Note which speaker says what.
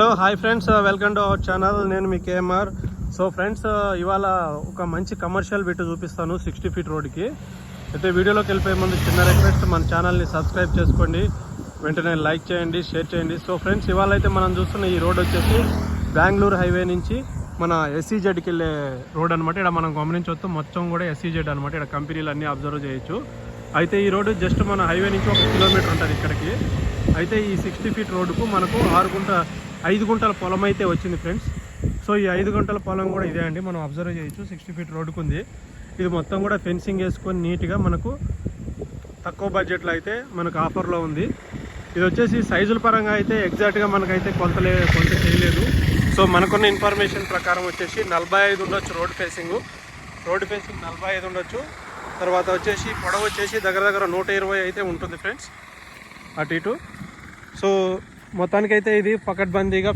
Speaker 1: Hello hi friends, welcome to our channel. నేను మీ KMR. So friends, ఇవాళ ఒక మంచి కమర్షియల్ బిట్ చూపిస్తాను 60 ఫీట్ రోడ్కి. అయితే వీడియోలోకి వెళ్ళిపోయే ముందు చిన్న రిక్వెస్ట్, మన ఛానల్ని సబ్స్క్రైబ్ చేసుకోండి, వెంటనే లైక్ చేయండి, షేర్ చేయండి. సో ఫ్రెండ్స్, ఇవాళ అయితే మనం చూస్తున్న ఈ రోడ్ వచ్చేసి బెంగళూరు హైవే నుంచి మన SEZకి వెళ్ళే రోడ్ అనమాట. ఇక్కడ మనం గమనించవచ్చు, మొత్తం కూడా SEZ అనమాట. ఇక్కడ కంపెనీలు అన్నీ అబ్జర్వ్ చేయొచ్చు. అయితే ఈ రోడ్డు జస్ట్ మన హైవే నుంచి 1 కిలోమీటర్ ఉంటుంది ఇక్కడికి. అయితే ఈ 60 ఫీట్ రోడ్డుకు మనకు 5 గుంటల పొలం అయితే వచ్చింది ఫ్రెండ్స్. సో ఈ 5 గుంటల పొలం కూడా ఇదే అండి, మనం అబ్జర్వ్ చేయొచ్చు. 60 ఫీట్ రోడ్డుకు ఉంది. ఇది మొత్తం కూడా ఫెన్సింగ్ వేసుకొని నీట్గా మనకు తక్కువ బడ్జెట్లో అయితే మనకు ఆఫర్లో ఉంది. ఇది వచ్చేసి సైజుల పరంగా అయితే ఎగ్జాక్ట్గా మనకైతే కొలత చేయలేదు. సో మనకున్న ఇన్ఫర్మేషన్ ప్రకారం వచ్చేసి 45 ఉండొచ్చు రోడ్ ఫేసింగ్ 45 ఉండొచ్చు. తర్వాత వచ్చేసి పొడవు వచ్చేసి దగ్గర 120 అయితే ఉంటుంది ఫ్రెండ్స్, అటు ఇటు. సో మొత్తానికైతే ఇది పకడ్బందీగా